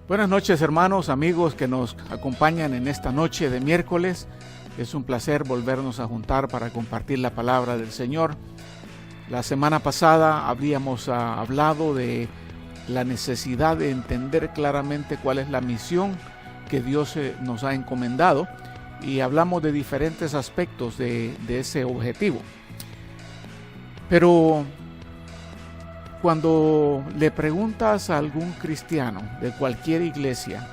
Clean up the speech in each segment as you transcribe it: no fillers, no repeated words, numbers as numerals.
Buenas noches, hermanos, amigos que nos acompañan en esta noche de miércoles. Es un placer volvernos a juntar para compartir la palabra del Señor. La semana pasada habíamos hablado de la necesidad de entender claramente cuál es la misión que Dios nos ha encomendado y hablamos de diferentes aspectos de ese objetivo. Pero cuando le preguntas a algún cristiano de cualquier iglesia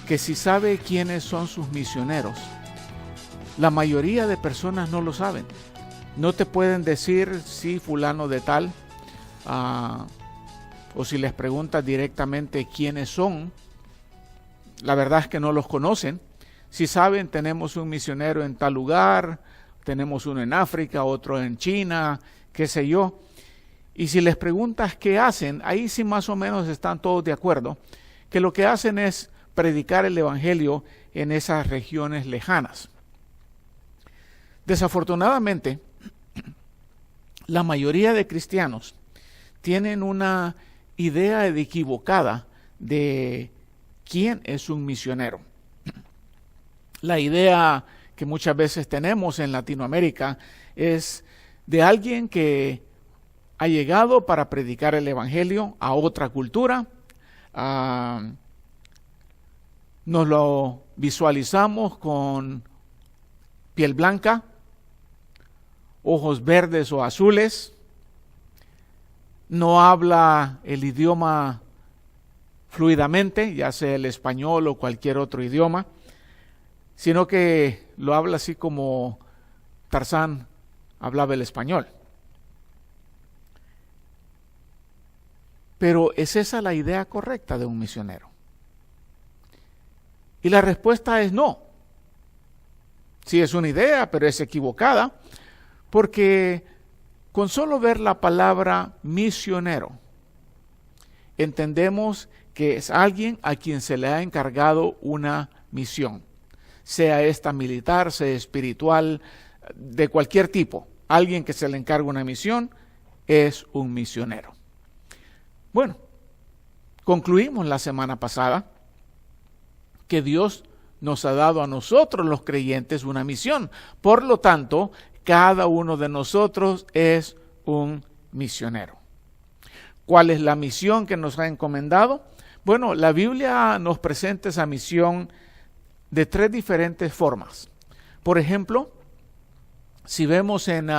que si sabe quiénes son sus misioneros, la mayoría de personas no lo saben. No te pueden decir si fulano de tal, o si les preguntas directamente quiénes son, la verdad es que no los conocen. Si saben, tenemos un misionero en tal lugar, tenemos uno en África, otro en China, qué sé yo. Y si les preguntas qué hacen, ahí sí más o menos están todos de acuerdo, que lo que hacen es predicar el evangelio en esas regiones lejanas. Desafortunadamente, la mayoría de cristianos tienen una idea equivocada de quién es un misionero. La idea que muchas veces tenemos en Latinoamérica es de alguien que ha llegado para predicar el evangelio a otra cultura. Nos lo visualizamos con piel blanca, ojos verdes o azules, no habla el idioma fluidamente, ya sea el español o cualquier otro idioma, sino que lo habla así como Tarzán hablaba el español. Pero ¿es esa la idea correcta de un misionero? Y la respuesta es no. Sí es una idea, pero es equivocada, porque con solo ver la palabra misionero, entendemos que es alguien a quien se le ha encargado una misión, sea esta militar, sea espiritual, de cualquier tipo. Alguien que se le encarga una misión es un misionero. Bueno, concluimos la semana pasada que Dios nos ha dado a nosotros los creyentes una misión. Por lo tanto, cada uno de nosotros es un misionero. ¿Cuál es la misión que nos ha encomendado? Bueno, la Biblia nos presenta esa misión de tres diferentes formas. Por ejemplo, si vemos en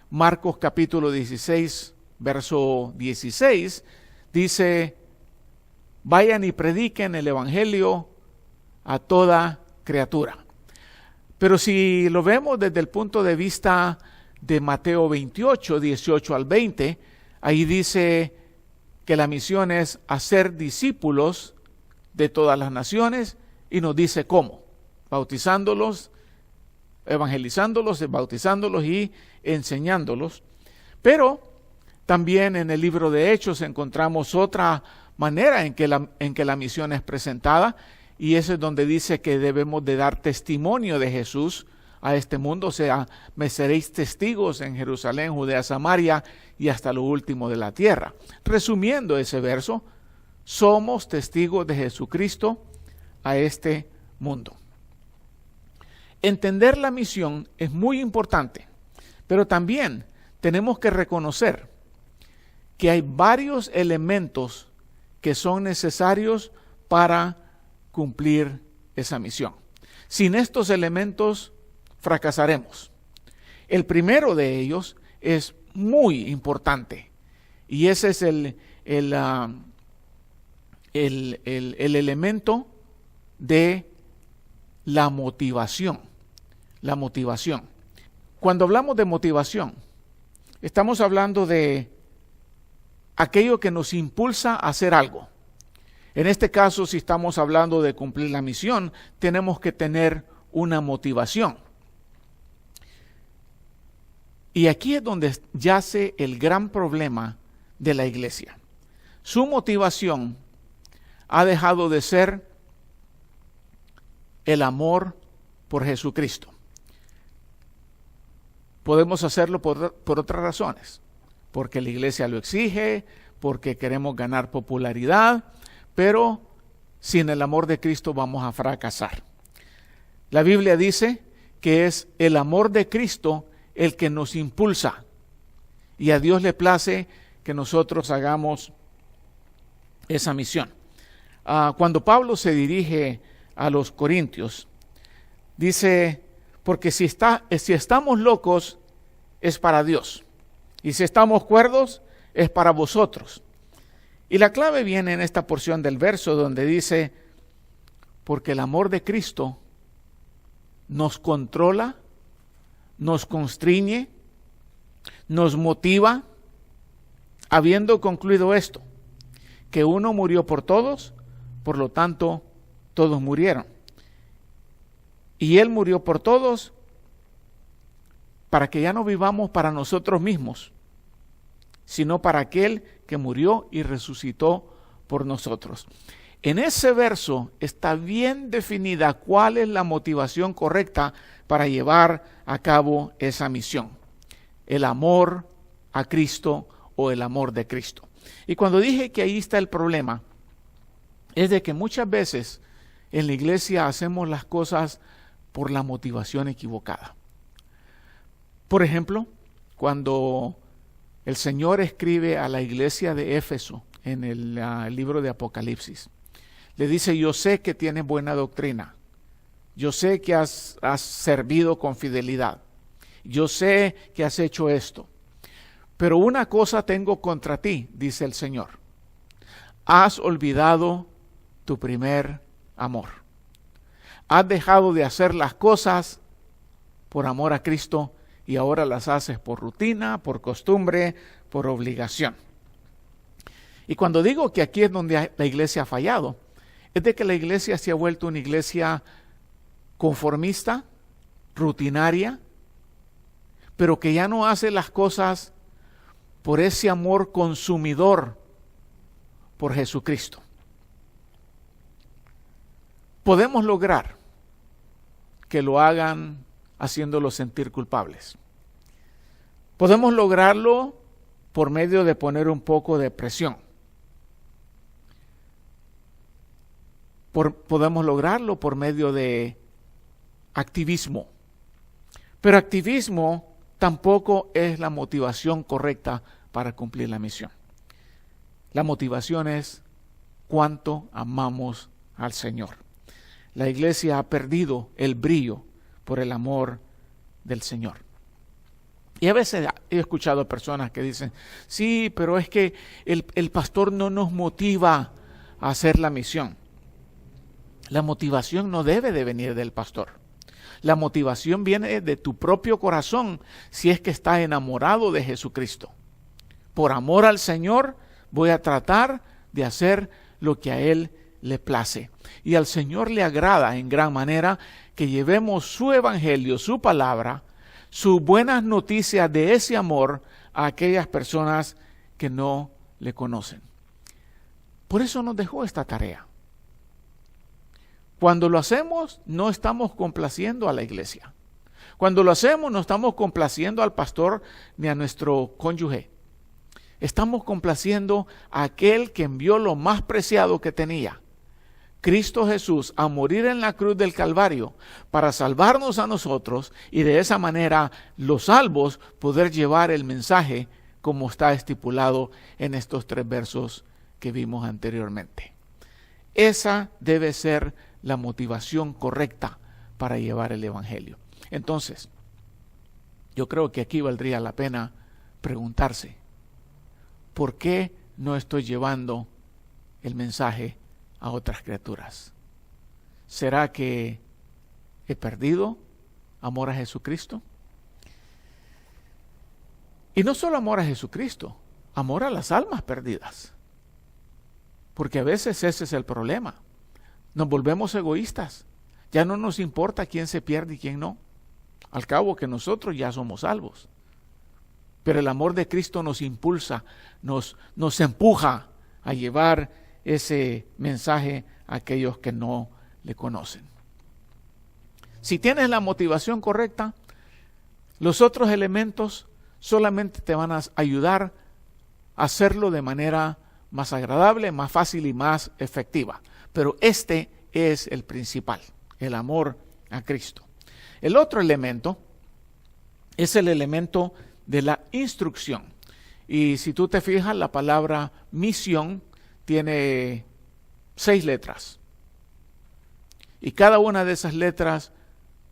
Marcos capítulo 16, verso 16, dice, vayan y prediquen el evangelio a toda criatura. Pero si lo vemos desde el punto de vista de Mateo 28, 18 al 20, ahí dice que la misión es hacer discípulos de todas las naciones y nos dice cómo, bautizándolos, evangelizándolos, bautizándolos y enseñándolos. Pero también en el libro de Hechos encontramos otra manera en que la misión es presentada, y eso es donde dice que debemos de dar testimonio de Jesús a este mundo, o sea, me seréis testigos en Jerusalén, Judea, Samaria y hasta lo último de la tierra. Resumiendo ese verso, somos testigos de Jesucristo a este mundo. Entender la misión es muy importante, pero también tenemos que reconocer que hay varios elementos que son necesarios para cumplir esa misión. Sin estos elementos fracasaremos. El primero de ellos es muy importante y ese es el elemento de la motivación. La motivación. Cuando hablamos de motivación, estamos hablando de aquello que nos impulsa a hacer algo. En este caso, si estamos hablando de cumplir la misión, tenemos que tener una motivación. Y aquí es donde yace el gran problema de la iglesia. Su motivación ha dejado de ser el amor por Jesucristo. Podemos hacerlo por otras razones, porque la iglesia lo exige, porque queremos ganar popularidad, pero sin el amor de Cristo vamos a fracasar. La Biblia dice que es el amor de Cristo el que nos impulsa, y a Dios le place que nosotros hagamos esa misión. Cuando Pablo se dirige a los Corintios, dice, porque si estamos locos es para Dios, y si estamos cuerdos es para vosotros. Y la clave viene en esta porción del verso donde dice, porque el amor de Cristo nos controla, nos constriñe, nos motiva, habiendo concluido esto, que uno murió por todos, por lo tanto todos murieron. Y Él murió por todos para que ya no vivamos para nosotros mismos, sino para aquel que murió y resucitó por nosotros. En ese verso está bien definida cuál es la motivación correcta para llevar a cabo esa misión. El amor a Cristo o el amor de Cristo. Y cuando dije que ahí está el problema, es de que muchas veces en la iglesia hacemos las cosas por la motivación equivocada. Por ejemplo, cuando el Señor escribe a la iglesia de Éfeso en el libro de Apocalipsis, le dice, yo sé que tienes buena doctrina, yo sé que has servido con fidelidad, yo sé que has hecho esto, pero una cosa tengo contra ti, dice el Señor, has olvidado tu primer amor, has dejado de hacer las cosas por amor a Cristo y ahora las haces por rutina, por costumbre, por obligación. Y cuando digo que aquí es donde la iglesia ha fallado, es de que la iglesia se ha vuelto una iglesia conformista, rutinaria, pero que ya no hace las cosas por ese amor consumidor por Jesucristo. Podemos lograr que lo hagan haciéndolos sentir culpables. Podemos lograrlo por medio de poner un poco de presión. Podemos lograrlo por medio de activismo. Pero activismo tampoco es la motivación correcta para cumplir la misión. La motivación es cuánto amamos al Señor. La iglesia ha perdido el brillo por el amor del Señor. Y a veces he escuchado personas que dicen, sí, pero es que el pastor no nos motiva a hacer la misión. La motivación no debe de venir del pastor. La motivación viene de tu propio corazón si es que estás enamorado de Jesucristo. Por amor al Señor voy a tratar de hacer lo que a Él le place. Y al Señor le agrada en gran manera que llevemos su evangelio, su palabra, sus buenas noticias de ese amor a aquellas personas que no le conocen. Por eso nos dejó esta tarea. Cuando lo hacemos, no estamos complaciendo a la iglesia. Cuando lo hacemos, no estamos complaciendo al pastor ni a nuestro cónyuge. Estamos complaciendo a aquel que envió lo más preciado que tenía, Cristo Jesús, a morir en la cruz del Calvario para salvarnos a nosotros y de esa manera los salvos poder llevar el mensaje como está estipulado en estos 3 versos que vimos anteriormente. Esa debe ser la motivación correcta para llevar el evangelio. Entonces, yo creo que aquí valdría la pena preguntarse, ¿por qué no estoy llevando el mensaje a otras criaturas? ¿Será que he perdido amor a Jesucristo? Y no solo amor a Jesucristo, amor a las almas perdidas. Porque a veces ese es el problema. Nos volvemos egoístas. Ya no nos importa quién se pierde y quién no. Al cabo que nosotros ya somos salvos. Pero el amor de Cristo nos impulsa, nos empuja a llevar ese mensaje a aquellos que no le conocen. Si tienes la motivación correcta, los otros elementos solamente te van a ayudar a hacerlo de manera más agradable, más fácil y más efectiva. Pero este es el principal, el amor a Cristo. El otro elemento es el elemento de la instrucción. Y si tú te fijas, la palabra misión tiene 6 letras. Y cada una de esas letras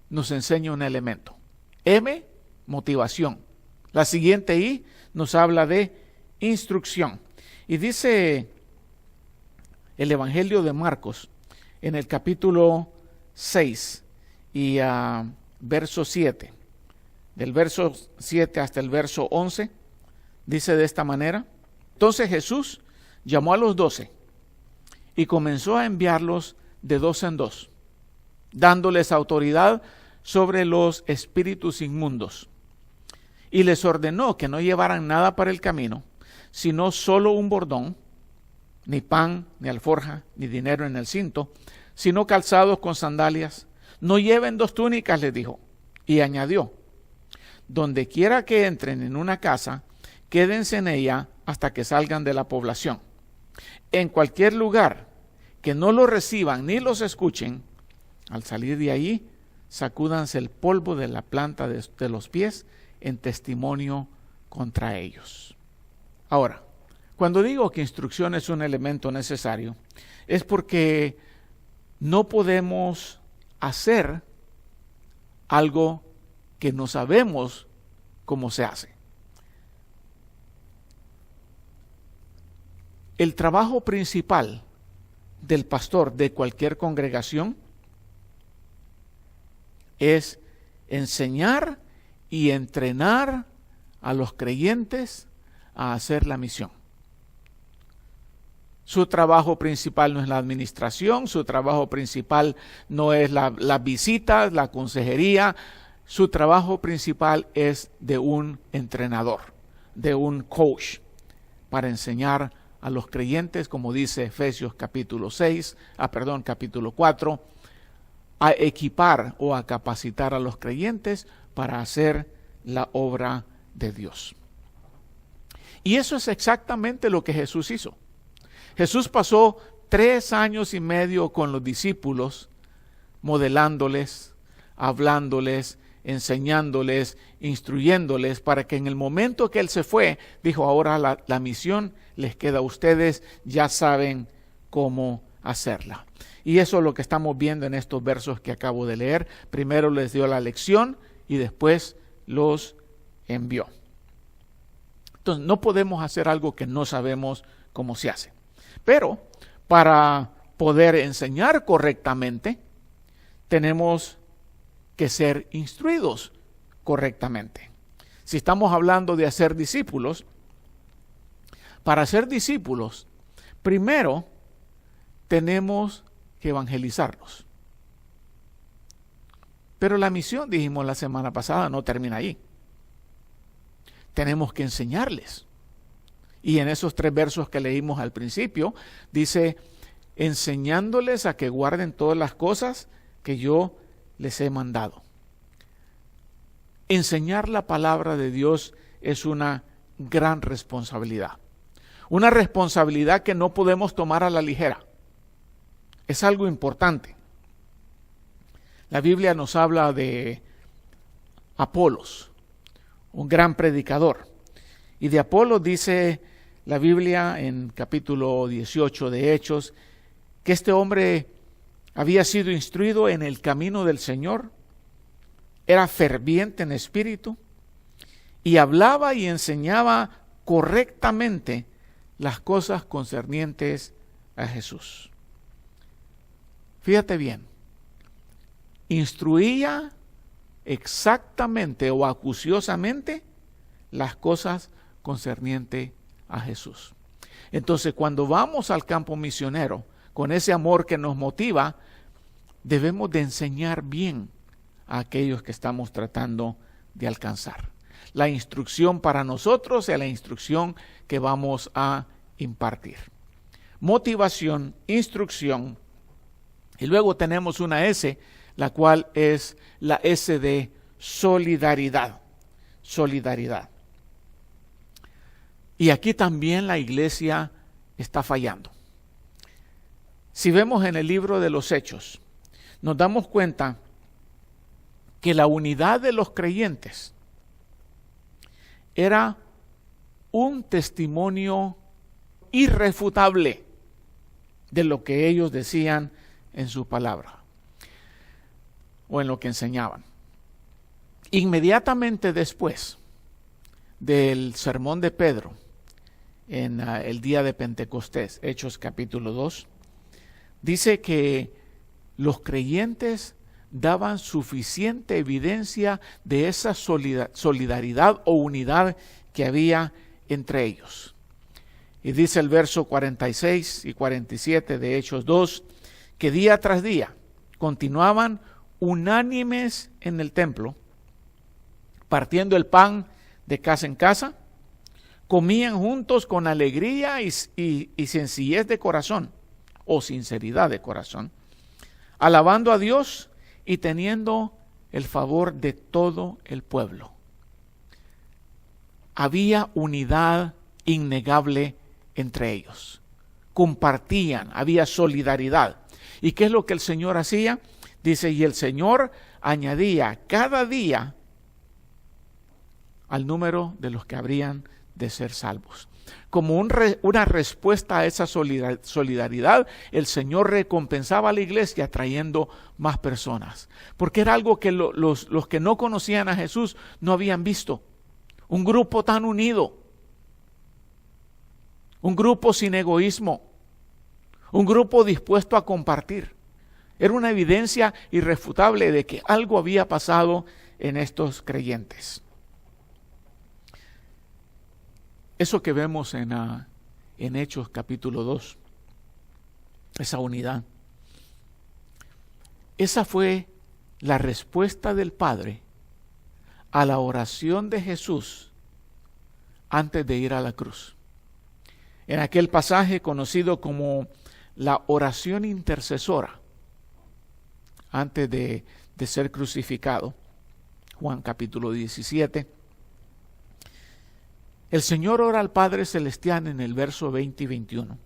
nos enseña un elemento. M, motivación. La siguiente I nos habla de instrucción. Y dice el Evangelio de Marcos en el capítulo 6 y verso 7. Del verso 7 hasta el verso 11, dice de esta manera: entonces Jesús llamó a los 12 y comenzó a enviarlos de 2 en 2, dándoles autoridad sobre los espíritus inmundos. Y les ordenó que no llevaran nada para el camino, sino solo un bordón, ni pan, ni alforja, ni dinero en el cinto, sino calzados con sandalias. No lleven 2 túnicas, les dijo. Y añadió: donde quiera que entren en una casa, quédense en ella hasta que salgan de la población. En cualquier lugar que no los reciban ni los escuchen, al salir de allí, sacúdanse el polvo de la planta de los pies en testimonio contra ellos. Ahora, cuando digo que instrucción es un elemento necesario, es porque no podemos hacer algo que no sabemos cómo se hace. El trabajo principal del pastor de cualquier congregación es enseñar y entrenar a los creyentes a hacer la misión. Su trabajo principal no es la administración, su trabajo principal no es las visitas, la consejería. Su trabajo principal es de un entrenador, de un coach, para enseñar a los creyentes, como dice Efesios capítulo 4, a equipar o a capacitar a los creyentes para hacer la obra de Dios. Y eso es exactamente lo que Jesús hizo. Jesús pasó 3 años y medio con los discípulos, modelándoles, hablándoles, enseñándoles, instruyéndoles, para que en el momento que Él se fue, dijo: ahora la misión les queda a ustedes, ya saben cómo hacerla. Y eso es lo que estamos viendo en estos versos que acabo de leer. Primero les dio la lección y después los envió. Entonces no podemos hacer algo que no sabemos cómo se hace. Pero para poder enseñar correctamente, tenemos que ser instruidos correctamente. Si estamos hablando de hacer discípulos, para ser discípulos, primero tenemos que evangelizarlos. Pero la misión, dijimos la semana pasada, no termina ahí. Tenemos que enseñarles. Y en esos 3 versos que leímos al principio, dice: enseñándoles a que guarden todas las cosas que yo les he mandado. Enseñar la palabra de Dios es una gran responsabilidad. Una responsabilidad que no podemos tomar a la ligera. Es algo importante. La Biblia nos habla de Apolos, un gran predicador. Y de Apolos dice la Biblia en capítulo 18 de Hechos, que este hombre había sido instruido en el camino del Señor, era ferviente en espíritu y hablaba y enseñaba correctamente las cosas concernientes a Jesús. Fíjate bien, instruía exactamente o acuciosamente las cosas concernientes a Jesús. Entonces, cuando vamos al campo misionero, con ese amor que nos motiva, debemos de enseñar bien a aquellos que estamos tratando de alcanzar. La instrucción para nosotros es la instrucción que vamos a impartir. Motivación, instrucción, y luego tenemos una S, la cual es la S de solidaridad. Solidaridad. Y aquí también la iglesia está fallando. Si vemos en el libro de los Hechos, nos damos cuenta que la unidad de los creyentes era un testimonio irrefutable de lo que ellos decían en su palabra o en lo que enseñaban. Inmediatamente después del sermón de Pedro en el día de Pentecostés, Hechos capítulo 2, dice que los creyentes daban suficiente evidencia de esa solidaridad o unidad que había entre ellos. Y dice el verso 46 y 47 de Hechos 2, que día tras día continuaban unánimes en el templo, partiendo el pan de casa en casa, comían juntos con alegría y sencillez de corazón, o sinceridad de corazón, alabando a Dios y teniendo el favor de todo el pueblo. Había unidad innegable entre ellos. Compartían, había solidaridad. ¿Y qué es lo que el Señor hacía? Dice, y el Señor añadía cada día al número de los que habrían de ser salvos. Como una respuesta a esa solidaridad, el Señor recompensaba a la iglesia trayendo más personas. Porque era algo que los que no conocían a Jesús no habían visto. Un grupo tan unido. Un grupo sin egoísmo. Un grupo dispuesto a compartir. Era una evidencia irrefutable de que algo había pasado en estos creyentes. Eso que vemos en Hechos capítulo 2, esa unidad, esa fue la respuesta del Padre a la oración de Jesús antes de ir a la cruz. En aquel pasaje conocido como la oración intercesora, antes de ser crucificado, Juan capítulo 17, el Señor ora al Padre Celestial en el verso 20 y 21.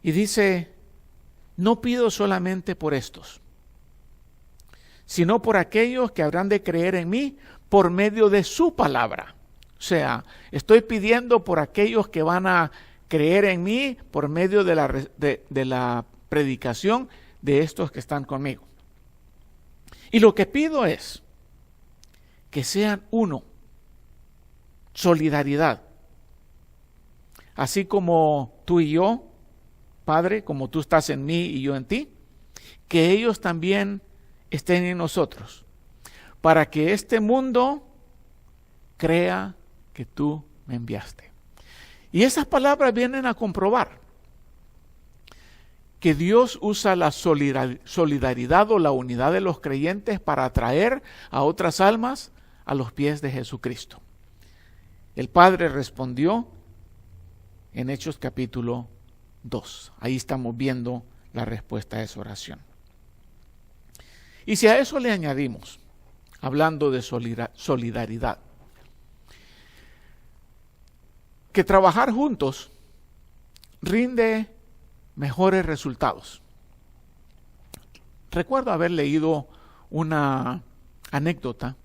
Y dice, no pido solamente por estos, sino por aquellos que habrán de creer en mí por medio de su palabra. O sea, estoy pidiendo por aquellos que van a creer en mí por medio de la predicación de estos que están conmigo. Y lo que pido es que sean uno. Solidaridad. Así como tú y yo, Padre, como tú estás en mí y yo en ti, que ellos también estén en nosotros, para que este mundo crea que tú me enviaste. Y esas palabras vienen a comprobar que Dios usa la solidaridad o la unidad de los creyentes para atraer a otras almas a los pies de Jesucristo. El Padre respondió en Hechos capítulo 2. Ahí estamos viendo la respuesta a esa oración. Y si a eso le añadimos, hablando de solidaridad, que trabajar juntos rinde mejores resultados. Recuerdo haber leído una anécdota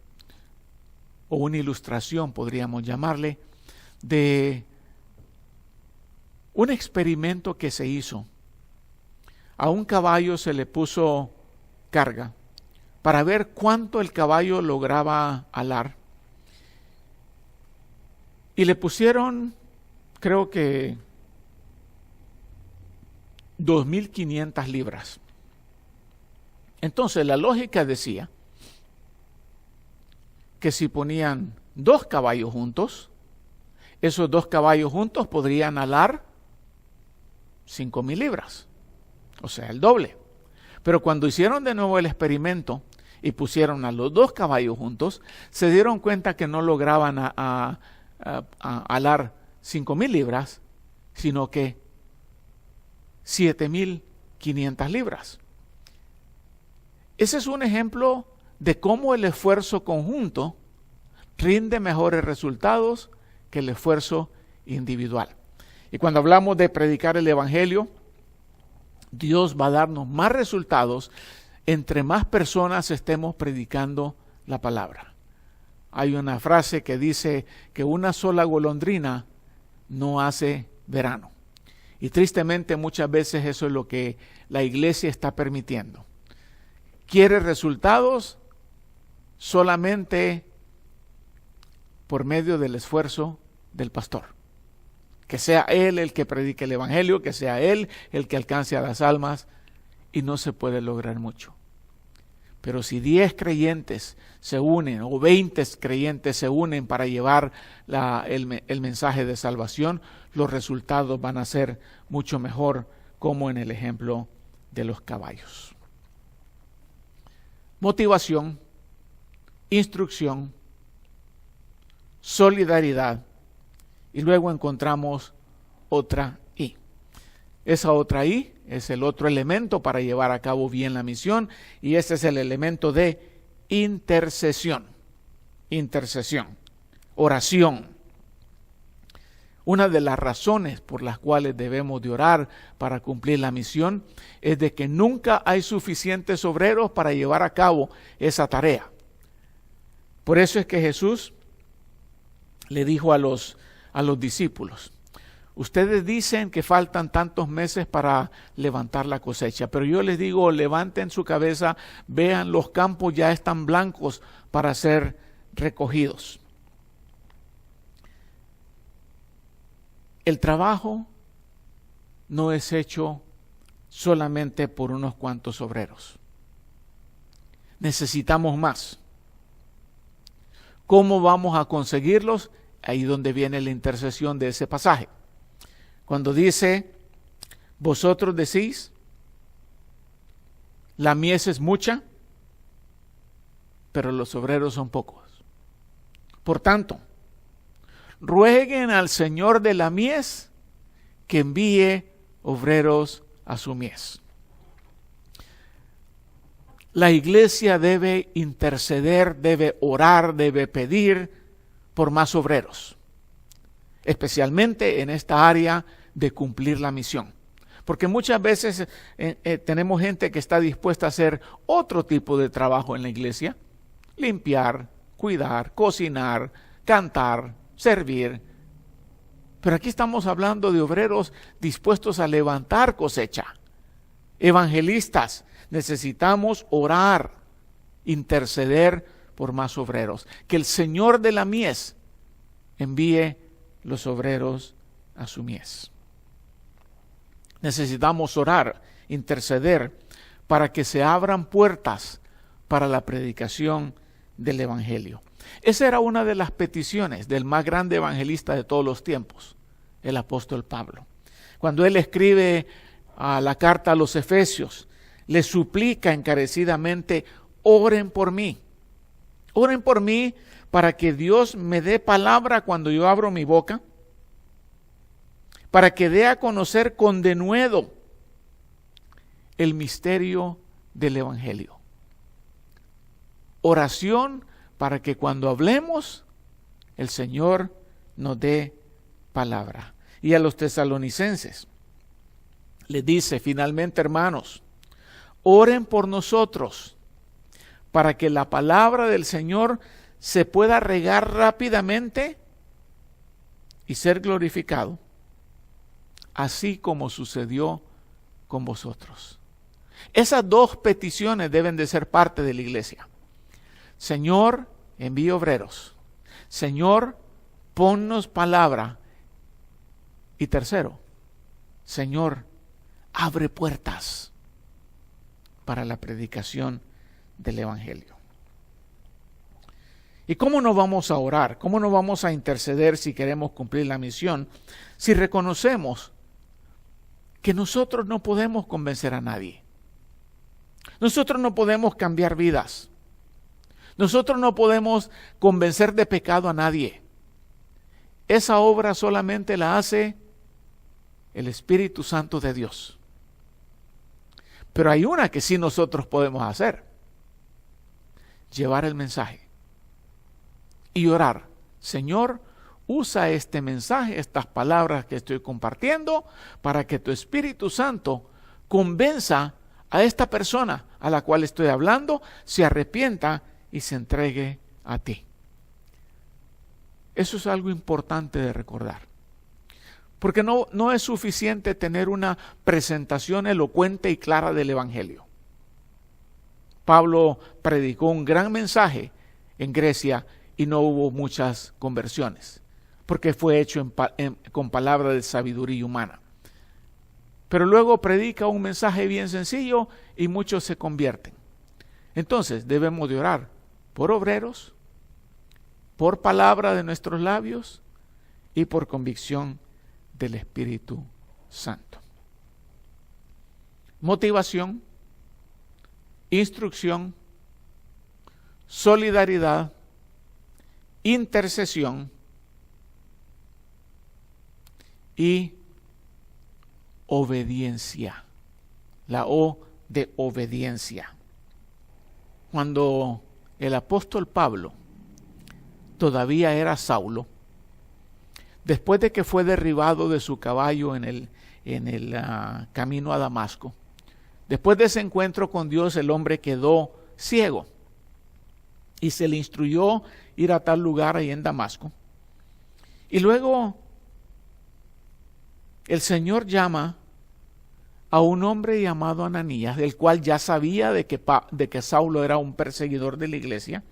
o una ilustración, podríamos llamarle, de un experimento que se hizo. A un caballo se le puso carga para ver cuánto el caballo lograba alar. Y le pusieron, creo que 2.500 libras. Entonces la lógica decía que si ponían 2 caballos juntos, esos 2 caballos juntos podrían alar 5.000 libras, o sea, el doble. Pero cuando hicieron de nuevo el experimento y pusieron a los 2 caballos juntos, se dieron cuenta que no lograban a alar 5.000 libras, sino que 7.500 libras. Ese es un ejemplo de cómo el esfuerzo conjunto rinde mejores resultados que el esfuerzo individual. Y cuando hablamos de predicar el Evangelio, Dios va a darnos más resultados entre más personas estemos predicando la palabra. Hay una frase que dice que una sola golondrina no hace verano. Y tristemente muchas veces eso es lo que la iglesia está permitiendo. Quiere resultados solamente por medio del esfuerzo del pastor. Que sea él el que predique el evangelio, que sea él el que alcance a las almas, y no se puede lograr mucho. Pero si 10 creyentes se unen o 20 creyentes se unen para llevar el mensaje de salvación, los resultados van a ser mucho mejor, como en el ejemplo de los caballos. Motivación, instrucción, solidaridad, y luego encontramos otra I. Esa otra I es el otro elemento para llevar a cabo bien la misión, y este es el elemento de intercesión. Intercesión, oración. Una de las razones por las cuales debemos de orar para cumplir la misión es de que nunca hay suficientes obreros para llevar a cabo esa tarea. Por eso es que Jesús le dijo a los discípulos: ustedes dicen que faltan tantos meses para levantar la cosecha, pero yo les digo, levanten su cabeza, vean, los campos ya están blancos para ser recogidos. El trabajo no es hecho solamente por unos cuantos obreros. Necesitamos más. ¿Cómo vamos a conseguirlos? Ahí donde viene la intercesión de ese pasaje. Cuando dice, vosotros decís, la mies es mucha, pero los obreros son pocos. Por tanto, rueguen al Señor de la mies que envíe obreros a su mies. La iglesia debe interceder, debe orar, debe pedir por más obreros, especialmente en esta área de cumplir la misión. Porque muchas veces tenemos gente que está dispuesta a hacer otro tipo de trabajo en la iglesia: limpiar, cuidar, cocinar, cantar, servir. Pero aquí estamos hablando de obreros dispuestos a levantar cosecha. Evangelistas, necesitamos orar, interceder por más obreros. Que el Señor de la mies envíe los obreros a su mies. Necesitamos orar, interceder, para que se abran puertas para la predicación del evangelio. Esa era una de las peticiones del más grande evangelista de todos los tiempos, el apóstol Pablo. Cuando él escribe a la carta a los Efesios, le suplica encarecidamente: oren por mí. Oren por mí para que Dios me dé palabra cuando yo abro mi boca, para que dé a conocer con denuedo el misterio del evangelio. Oración para que cuando hablemos, el Señor nos dé palabra. Y a los tesalonicenses les dice finalmente: hermanos, oren por nosotros para que la palabra del Señor se pueda regar rápidamente y ser glorificado, así como sucedió con vosotros. Esas dos peticiones deben de ser parte de la iglesia. Señor, envíe obreros. Señor, ponnos palabra. Y tercero, Señor, abre puertas para la predicación del evangelio. ¿Y cómo no vamos a orar? ¿Cómo no vamos a interceder si queremos cumplir la misión? Si reconocemos que nosotros no podemos convencer a nadie. Nosotros no podemos cambiar vidas. Nosotros no podemos convencer de pecado a nadie. Esa obra solamente la hace el Espíritu Santo de Dios. Pero hay una que sí nosotros podemos hacer: llevar el mensaje y orar. Señor, usa este mensaje, estas palabras que estoy compartiendo, para que tu Espíritu Santo convenza a esta persona a la cual estoy hablando, se arrepienta y se entregue a ti. Eso es algo importante de recordar. Porque no es suficiente tener una presentación elocuente y clara del Evangelio. Pablo predicó un gran mensaje en Grecia y no hubo muchas conversiones, porque fue hecho con palabras de sabiduría humana. Pero luego predica un mensaje bien sencillo y muchos se convierten. Entonces debemos de orar por obreros, por palabra de nuestros labios y por convicción del Espíritu Santo. Motivación, instrucción, solidaridad, intercesión y obediencia. La O de obediencia. Cuando el apóstol Pablo todavía era Saulo, después de que fue derribado de su caballo en el camino a Damasco, después de ese encuentro con Dios, el hombre quedó ciego y se le instruyó ir a tal lugar ahí en Damasco. Y luego el Señor llama a un hombre llamado Ananías, del cual ya sabía de que Saulo era un perseguidor de la iglesia,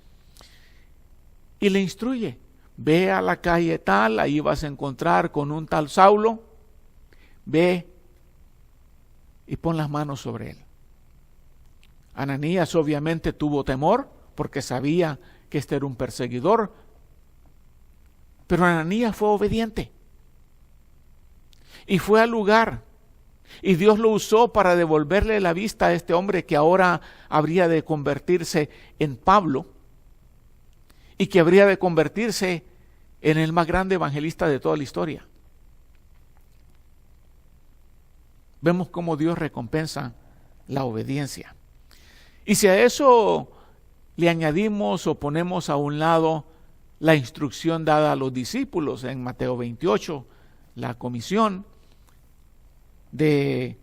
y le instruye: ve a la calle tal, ahí vas a encontrar con un tal Saulo, ve y pon las manos sobre él. Ananías obviamente tuvo temor porque sabía que este era un perseguidor, pero Ananías fue obediente y fue al lugar, y Dios lo usó para devolverle la vista a este hombre que ahora habría de convertirse en Pablo y que habría de convertirse en el más grande evangelista de toda la historia. Vemos cómo Dios recompensa la obediencia. Y si a eso le añadimos o ponemos a un lado la instrucción dada a los discípulos en Mateo 28, la comisión de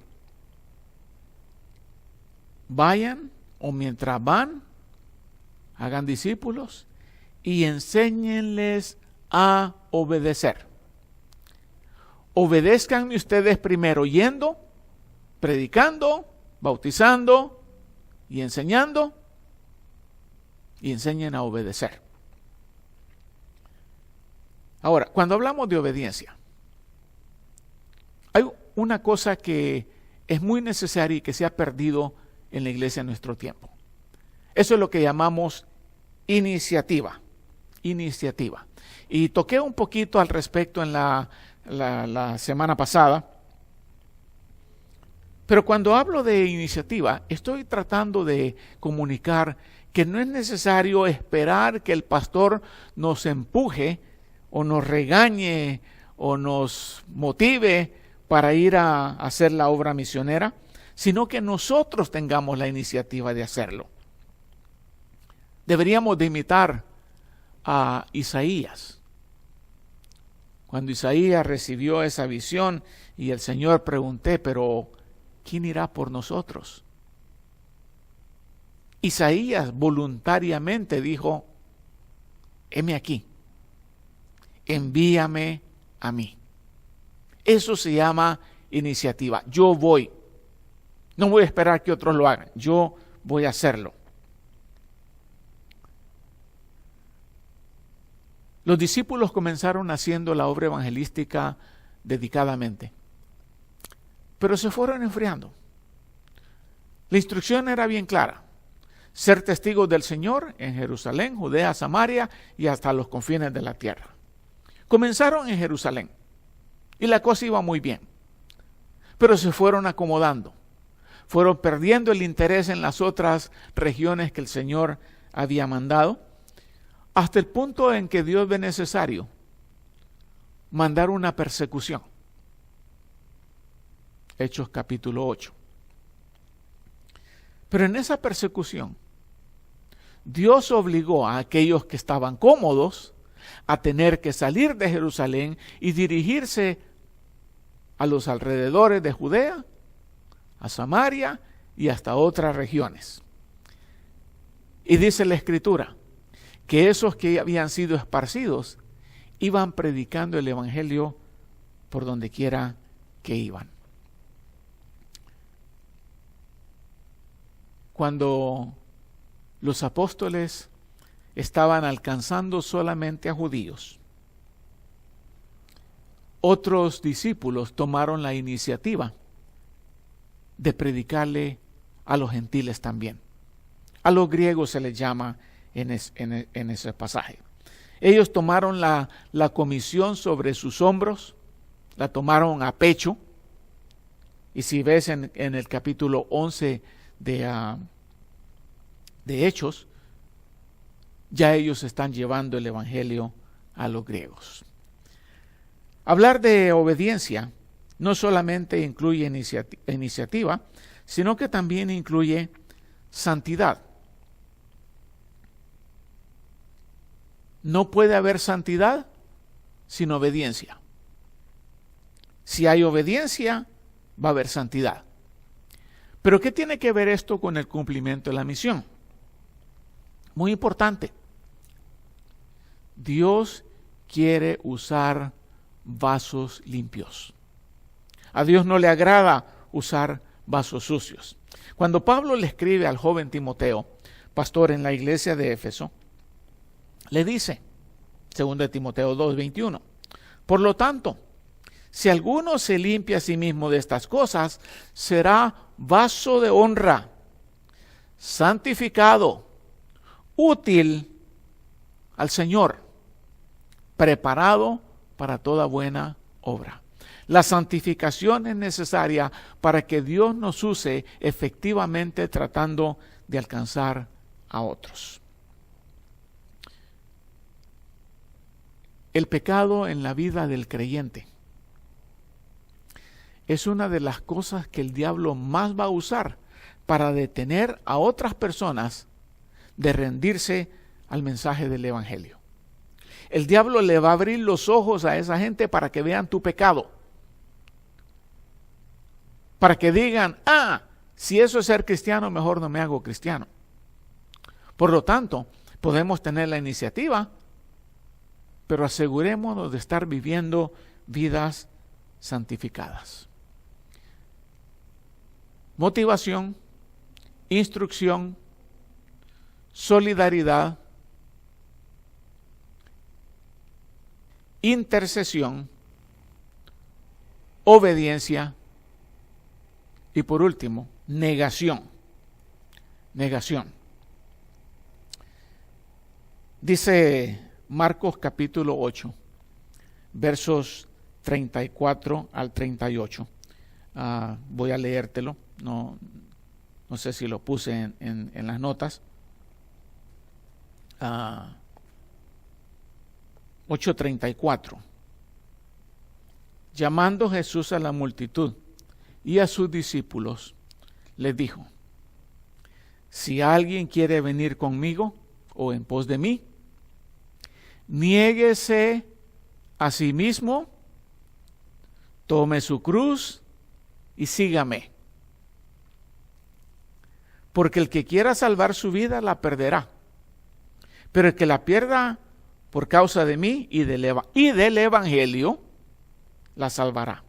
vayan, o mientras van, hagan discípulos y enséñenles a obedecer. Obedézcanme ustedes primero yendo, predicando, bautizando y enseñando, y enseñen a obedecer. Ahora, cuando hablamos de obediencia, hay una cosa que es muy necesaria y que se ha perdido en la iglesia en nuestro tiempo. Eso es lo que llamamos iniciativa. Iniciativa. Y toqué un poquito al respecto en la semana pasada. Pero cuando hablo de iniciativa, estoy tratando de comunicar que no es necesario esperar que el pastor nos empuje o nos regañe o nos motive para ir a hacer la obra misionera, sino que nosotros tengamos la iniciativa de hacerlo. Deberíamos de imitar a Isaías. Cuando Isaías recibió esa visión y el Señor pregunté, pero ¿quién irá por nosotros? Isaías voluntariamente dijo: heme aquí, envíame a mí. Eso se llama iniciativa. Yo voy. No voy a esperar que otros lo hagan. Yo voy a hacerlo. Los discípulos comenzaron haciendo la obra evangelística dedicadamente, pero se fueron enfriando. La instrucción era bien clara: ser testigos del Señor en Jerusalén, Judea, Samaria y hasta los confines de la tierra. Comenzaron en Jerusalén y la cosa iba muy bien, pero se fueron acomodando, fueron perdiendo el interés en las otras regiones que el Señor había mandado, hasta el punto en que Dios ve necesario mandar una persecución. Hechos capítulo 8. Pero en esa persecución, Dios obligó a aquellos que estaban cómodos a tener que salir de Jerusalén y dirigirse a los alrededores de Judea, a Samaria y hasta otras regiones. Y dice la Escritura que esos que habían sido esparcidos iban predicando el evangelio por donde quiera que iban. Cuando los apóstoles estaban alcanzando solamente a judíos, otros discípulos tomaron la iniciativa de predicarle a los gentiles también. A los griegos se les llama en ese pasaje. Ellos tomaron la comisión sobre sus hombros, la tomaron a pecho, y si ves en el capítulo 11 de Hechos, ya ellos están llevando el evangelio a los griegos. Hablar de obediencia no solamente incluye iniciativa, sino que también incluye santidad. No puede haber santidad sin obediencia. Si hay obediencia, va a haber santidad. Pero ¿qué tiene que ver esto con el cumplimiento de la misión? Muy importante. Dios quiere usar vasos limpios. A Dios no le agrada usar vasos sucios. Cuando Pablo le escribe al joven Timoteo, pastor en la iglesia de Éfeso, le dice, 2 Timoteo 2:21, por lo tanto, si alguno se limpia a sí mismo de estas cosas, será vaso de honra, santificado, útil al Señor, preparado para toda buena obra. La santificación es necesaria para que Dios nos use efectivamente tratando de alcanzar a otros. El pecado en la vida del creyente es una de las cosas que el diablo más va a usar para detener a otras personas de rendirse al mensaje del evangelio. El diablo le va a abrir los ojos a esa gente para que vean tu pecado. Para que digan, si eso es ser cristiano, mejor no me hago cristiano. Por lo tanto, podemos tener la iniciativa, pero asegurémonos de estar viviendo vidas santificadas. Motivación, instrucción, solidaridad, intercesión, obediencia y por último, negación. Negación. Dice Marcos capítulo 8, versos 34 al 38. Voy a leértelo. No sé si lo puse en las notas. 8:34. Llamando Jesús a la multitud y a sus discípulos, les dijo: si alguien quiere venir conmigo o en pos de mí, niéguese a sí mismo, tome su cruz y sígame. Porque el que quiera salvar su vida la perderá, pero el que la pierda por causa de mí y del evangelio la salvará.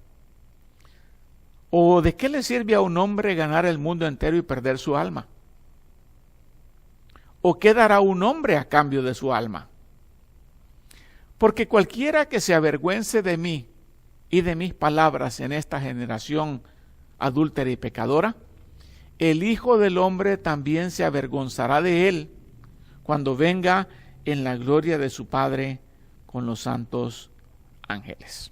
¿O de qué le sirve a un hombre ganar el mundo entero y perder su alma? ¿O qué dará un hombre a cambio de su alma? Porque cualquiera que se avergüence de mí y de mis palabras en esta generación adúltera y pecadora, el Hijo del Hombre también se avergonzará de él cuando venga en la gloria de su Padre con los santos ángeles.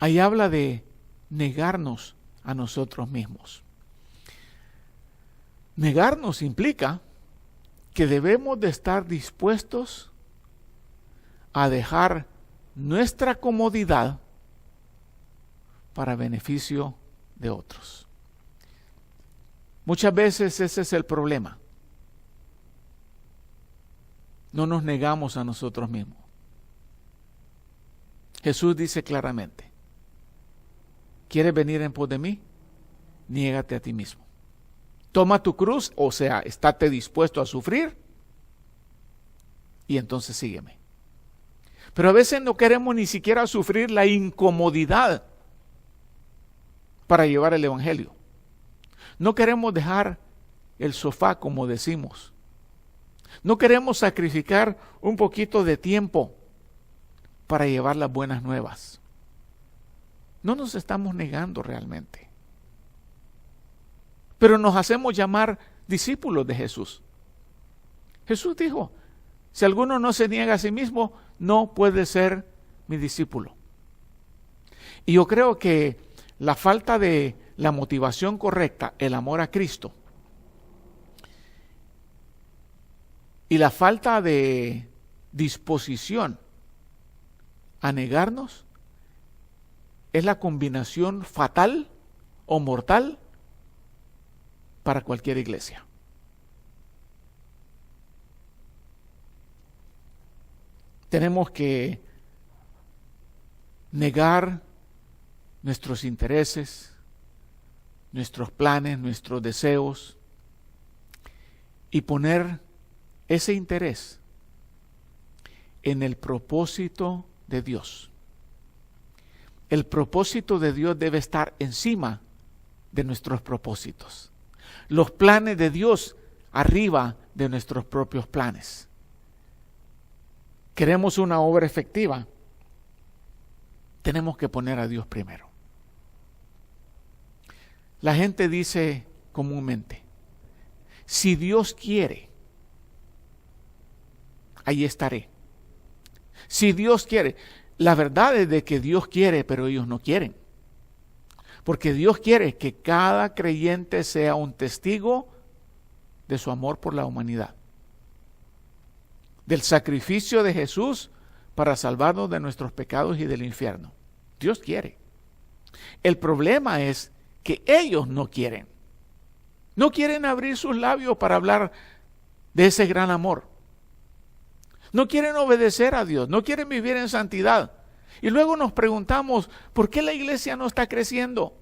Ahí habla de negarnos a nosotros mismos. Negarnos implica que debemos de estar dispuestos a dejar nuestra comodidad para beneficio de otros. Muchas veces ese es el problema. No nos negamos a nosotros mismos. Jesús dice claramente: ¿Quieres venir en pos de mí? Niégate a ti mismo. Toma tu cruz, o sea, estate dispuesto a sufrir y entonces sígueme. Pero a veces no queremos ni siquiera sufrir la incomodidad para llevar el evangelio. No queremos dejar el sofá, como decimos. No queremos sacrificar un poquito de tiempo para llevar las buenas nuevas. No nos estamos negando realmente. Pero nos hacemos llamar discípulos de Jesús. Jesús dijo, si alguno no se niega a sí mismo, no puede ser mi discípulo. Y yo creo que la falta de la motivación correcta, el amor a Cristo, y la falta de disposición a negarnos es la combinación fatal o mortal para cualquier iglesia. Tenemos que negar nuestros intereses, nuestros planes, nuestros deseos y poner ese interés en el propósito de Dios. El propósito de Dios debe estar encima de nuestros propósitos. Los planes de Dios arriba de nuestros propios planes. Queremos una obra efectiva, tenemos que poner a Dios primero. La gente dice comúnmente, si Dios quiere, ahí estaré. Si Dios quiere, la verdad es de que Dios quiere, pero ellos no quieren. Porque Dios quiere que cada creyente sea un testigo de su amor por la humanidad. Del sacrificio de Jesús para salvarnos de nuestros pecados y del infierno. Dios quiere. El problema es que ellos no quieren. No quieren abrir sus labios para hablar de ese gran amor. No quieren obedecer a Dios, no quieren vivir en santidad. Y luego nos preguntamos, ¿por qué la iglesia no está creciendo?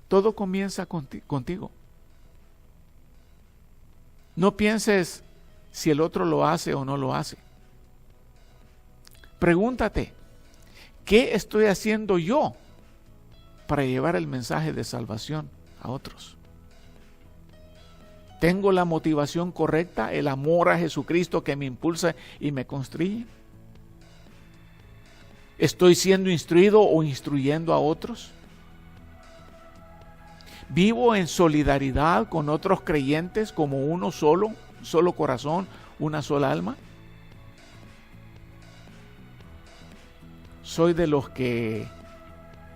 Todo comienza contigo. No pienses si el otro lo hace o no lo hace. Pregúntate, ¿qué estoy haciendo yo para llevar el mensaje de salvación a otros? ¿Tengo la motivación correcta, el amor a Jesucristo que me impulsa y me construye? ¿Estoy siendo instruido o instruyendo a otros? ¿Vivo en solidaridad con otros creyentes como uno solo, un solo corazón, una sola alma? ¿Soy de los que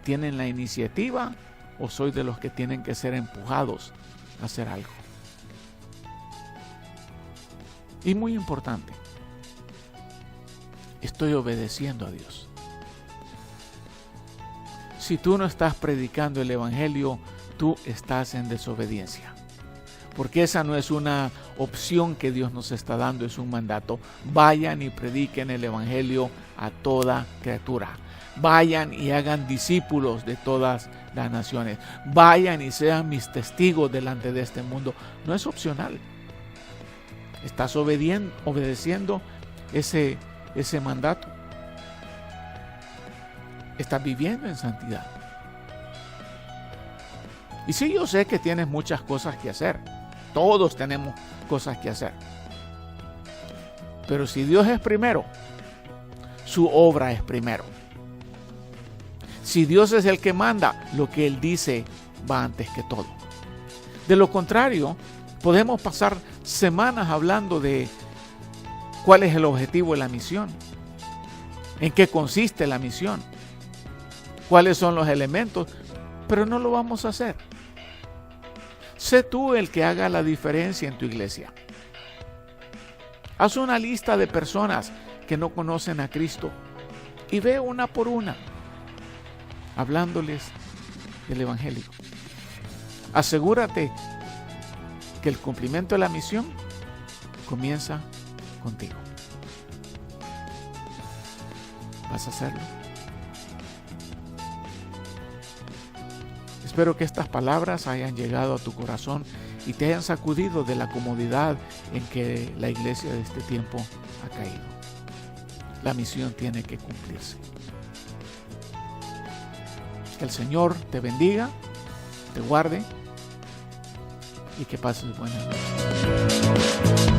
tienen la iniciativa o soy de los que tienen que ser empujados a hacer algo? Y muy importante, estoy obedeciendo a Dios. Si tú no estás predicando el evangelio, tú estás en desobediencia. Porque esa no es una opción que Dios nos está dando, es un mandato. Vayan y prediquen el evangelio a toda criatura. Vayan y hagan discípulos de todas las naciones. Vayan y sean mis testigos delante de este mundo. No es opcional. Estás obedeciendo ese mandato. Estás viviendo en santidad. Y sí, yo sé que tienes muchas cosas que hacer. Todos tenemos cosas que hacer. Pero si Dios es primero, su obra es primero. Si Dios es el que manda, lo que Él dice va antes que todo. De lo contrario, podemos pasar semanas hablando de cuál es el objetivo de la misión, en qué consiste la misión, cuáles son los elementos, pero no lo vamos a hacer. Sé tú el que haga la diferencia en tu iglesia. Haz una lista de personas que no conocen a Cristo y ve una por una, hablándoles del evangelio. Asegúrate que el cumplimiento de la misión comienza contigo. ¿Vas a hacerlo? Espero que estas palabras hayan llegado a tu corazón y te hayan sacudido de la comodidad en que la iglesia de este tiempo ha caído. La misión tiene que cumplirse. Que el Señor te bendiga, te guarde y que pases buenas noches.